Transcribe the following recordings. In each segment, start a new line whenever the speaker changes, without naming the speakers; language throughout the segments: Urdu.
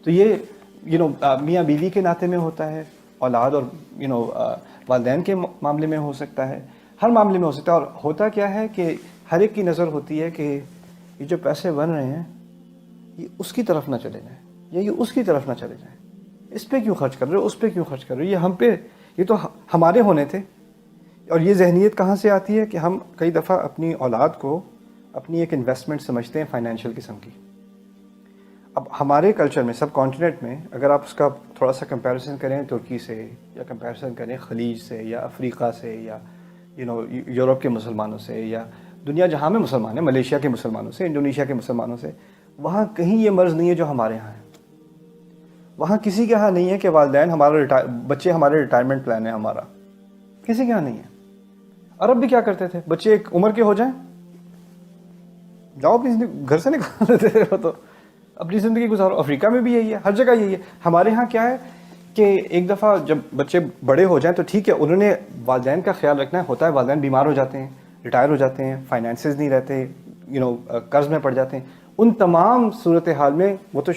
تو یہ میاں بیوی کے ناطے میں ہوتا ہے، اولاد اور والدین کے معاملے میں ہو سکتا ہے، ہر معاملے میں ہو سکتا ہے. اور ہوتا کیا ہے کہ ہر ایک کی نظر ہوتی ہے کہ یہ جو پیسے بن رہے ہیں یہ اس کی طرف نہ چلے جائیں یا یہ اس کی طرف نہ چلے جائیں. اس پہ کیوں خرچ کر رہے ہو، اس پہ کیوں خرچ کر رہے ہو، یہ ہم پہ، یہ تو ہمارے ہونے تھے. اور یہ ذہنیت کہاں سے آتی ہے کہ ہم کئی دفعہ اپنی اولاد کو اپنی ایک انویسٹمنٹ سمجھتے ہیں فائنینشیل قسم کی. اب ہمارے کلچر میں، سب کانٹیننٹ میں، اگر آپ اس کا تھوڑا سا کمپیریزن کریں ترکی سے، یا کمپیریزن کریں خلیج سے، یا افریقہ سے، یا یورپ کے مسلمانوں سے، یا دنیا جہاں میں مسلمان ہیں، ملیشیا کے مسلمانوں سے، انڈونیشیا کے مسلمانوں سے، وہاں کہیں یہ مرض نہیں ہے جو ہمارے ہاں ہے. وہاں کسی کے ہاں نہیں ہے کہ والدین ہمارا بچے ہمارے ریٹائرمنٹ پلان ہے ہمارا، کسی کے ہاں نہیں ہے. عرب بھی کیا کرتے تھے، بچے ایک عمر کے ہو جائیں جاؤ اپنی زندگی گھر سے نکال دیتے تھے، وہ تو اپنی زندگی گزارو. افریقہ میں بھی یہی ہے، ہر جگہ یہی ہے. ہمارے ہاں کیا ہے کہ ایک دفعہ جب بچے بڑے ہو جائیں تو ٹھیک ہے، انہوں نے والدین کا خیال رکھنا ہے. ہوتا ہے والدین بیمار ہو جاتے ہیں، ریٹائر ہو جاتے ہیں، فائنینسز نہیں رہتے، قرض میں پڑ جاتے ہیں. ان تمام صورتحال میں وہ تو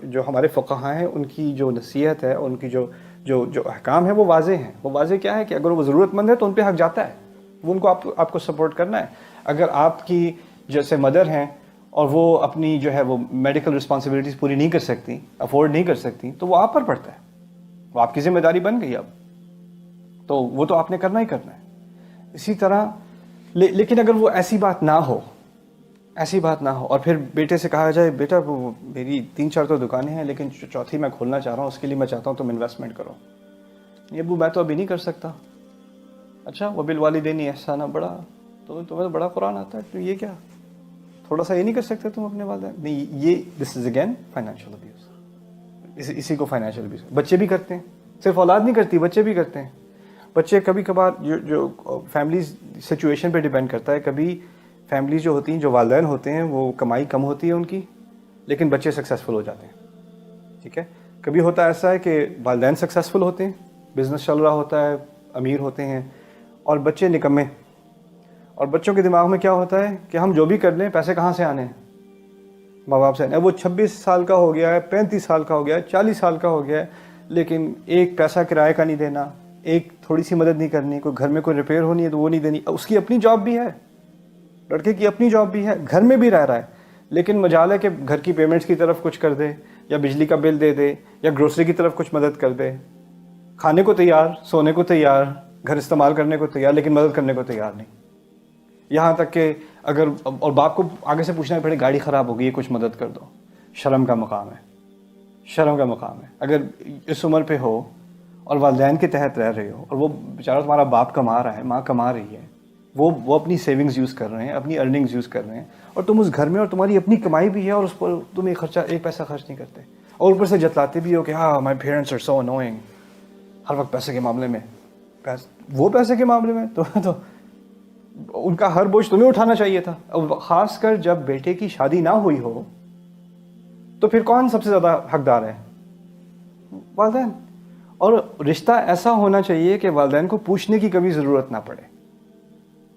جو ہمارے فقہاء ہیں ان کی جو نصیحت ہے، ان کی جو احکام ہے وہ واضح ہیں. وہ واضح کیا ہے کہ اگر وہ ضرورت مند ہے تو ان پہ حق جاتا ہے، وہ ان کو آپ کو سپورٹ کرنا ہے. اگر آپ کی جیسے مدر ہیں اور وہ اپنی جو ہے وہ میڈیکل رسپانسبلٹیز پوری نہیں کر سکتی، افورڈ نہیں کر سکتی، تو وہ آپ پر پڑتا ہے، وہ آپ کی ذمہ داری بن گئی اب، تو وہ تو آپ نے کرنا ہی کرنا ہے. اسی طرح لیکن اگر وہ ایسی بات نہ ہو اور پھر بیٹے سے کہا جائے بیٹا وہ میری 3-4 تو دکانیں ہیں لیکن چوتھی میں کھولنا چاہ رہا ہوں، اس کے لیے میں چاہتا ہوں تم انویسٹمنٹ کرو. یہ ابو میں تو ابھی نہیں کر سکتا. اچھا وبالوالدین احسانا، بڑا تمہیں تو بڑا قرآن آتا ہے، تو یہ کیا تھوڑا سا یہ نہیں کر سکتے تم اپنے والدین؟ نہیں، یہ دس از اگین فائنینشیل ابیوز. اسی کو فائنینشیل ابیوز بچے بھی کرتے ہیں، صرف اولاد نہیں کرتی، بچے بھی کرتے ہیں. بچے کبھی کبھار جو فیملیز سچویشن پہ ڈیپینڈ کرتا ہے، کبھی فیملیز جو ہوتی ہیں، جو والدین ہوتے ہیں وہ کمائی کم ہوتی ہے ان کی، لیکن بچے سکسیزفل ہو جاتے ہیں. ٹھیک ہے، کبھی ہوتا ایسا ہے کہ والدین سکسیزفل ہوتے ہیں، بزنس چل رہا ہوتا ہے، امیر ہوتے ہیں، اور بچے نکمے. اور بچوں کے دماغ میں کیا ہوتا ہے کہ ہم جو بھی کر لیں پیسے کہاں سے آنے ہیں، ماں باپ سے. وہ 26 سال کا ہو گیا ہے، 35 سال کا ہو گیا ہے، 40 سال کا ہو گیا ہے، لیکن ایک پیسہ کرائے کا نہیں دینا، ایک تھوڑی سی مدد نہیں کرنی، کوئی گھر میں کوئی ریپیئر ہونی ہے تو وہ نہیں دینی. اس کی اپنی جاب بھی ہے، لڑکے کی اپنی جاب بھی ہے، گھر میں بھی رہ رہا ہے، لیکن مجال ہے کہ گھر کی پیمنٹس کی طرف کچھ کر دے، یا بجلی کا بل دے دے، یا گروسری کی طرف کچھ مدد کر دے. کھانے کو تیار، سونے کو تیار، گھر استعمال کرنے کو تیار، لیکن مدد کرنے کو تیار نہیں. یہاں تک کہ اگر اور باپ کو آگے سے پوچھنا پڑے گاڑی خراب ہو گئی ہے کچھ مدد کر دو. شرم کا مقام ہے، شرم کا مقام ہے. اگر اس عمر پہ ہو اور والدین کے تحت رہ رہے ہو، اور وہ بیچارہ تمہارا باپ کما رہا ہے، ماں کما رہی ہے، وہ اپنی سیونگز یوز کر رہے ہیں، اپنی ارننگز یوز کر رہے ہیں، اور تم اس گھر میں اور تمہاری اپنی کمائی بھی ہے اور اس پر تم ایک پیسہ خرچ نہیں کرتے، اور اوپر سے جتلاتے بھی ہو کہ ہاں my parents are so annoying, ہر وقت پیسے کے معاملے میں. وہ پیسے کے معاملے میں تو ان کا ہر بوجھ تمہیں اٹھانا چاہیے تھا. خاص کر جب بیٹے کی شادی نہ ہوئی ہو تو پھر کون سب سے زیادہ حقدار ہے؟ والدین. اور رشتہ ایسا ہونا چاہیے کہ والدین کو پوچھنے کی کبھی ضرورت نہ پڑے.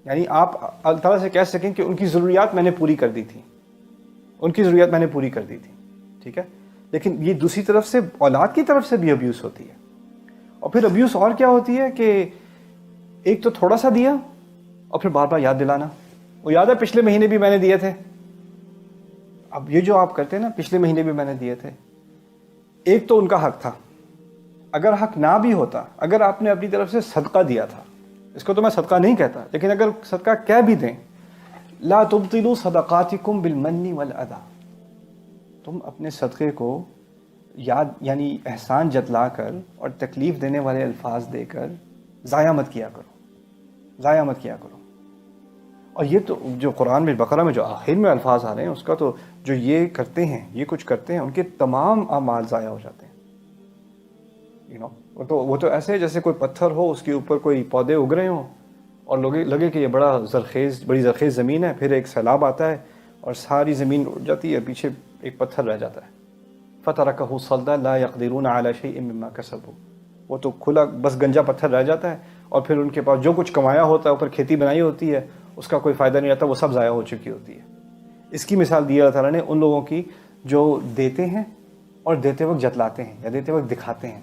یعنی آپ اللہ تعالیٰ سے کہہ سکیں کہ ان کی ضروریات میں نے پوری کر دی تھی، ان کی ضروریات میں نے پوری کر دی تھی. ٹھیک ہے، لیکن یہ دوسری طرف سے اولاد کی طرف سے بھی ابیوز ہوتی ہے. اور پھر ابیوز اور کیا ہوتی ہے کہ ایک تو تھوڑا سا دیا اور پھر بار بار یاد دلانا، وہ یاد ہے پچھلے مہینے بھی میں نے دیے تھے. اب یہ جو آپ کرتے ہیں نا، پچھلے مہینے بھی میں نے دیے تھے. ایک تو ان کا حق تھا، اگر حق نہ بھی ہوتا، اگر آپ نے اپنی طرف سے صدقہ دیا تھا، اس کو تو میں صدقہ نہیں کہتا، لیکن اگر صدقہ کہہ بھی دیں، لا تبطلوا صدقاتکم بالمن والاذی، تم اپنے صدقے کو یعنی احسان جتلا کر اور تکلیف دینے والے الفاظ دے کر ضائع مت کیا کرو، ضائع مت کیا کرو. اور یہ تو جو قرآن میں بقرہ میں جو آخر میں الفاظ آ رہے ہیں، اس کا تو جو یہ کرتے ہیں، یہ کچھ کرتے ہیں، ان کے تمام اعمال ضائع ہو جاتے ہیں. وہ تو ایسے ہے جیسے کوئی پتھر ہو، اس کے اوپر کوئی پودے اگ رہے ہوں، اور لگے کہ یہ بڑی زرخیز زمین ہے، پھر ایک سیلاب آتا ہے اور ساری زمین اڑ جاتی ہے، پیچھے ایک پتھر رہ جاتا ہے. فَتَرَكَهُ صَلْدًا لَا يَقْدِرُونَ عَلَى شَيْءٍ مِّمَّا كَسَبُوا، وہ تو کھلا بس گنجا پتھر رہ جاتا ہے، اور پھر ان کے پاس جو کچھ کمایا ہوتا ہے، اوپر کھیتی بنائی ہوتی ہے، اس کا کوئی فائدہ نہیں رہتا، وہ سب ضائع ہو چکی ہوتی ہے. اس کی مثال دی اللہ تعالیٰ نے ان لوگوں کی جو دیتے ہیں اور دیتے وقت جتلاتے ہیں یا دیتے وقت دکھاتے ہیں.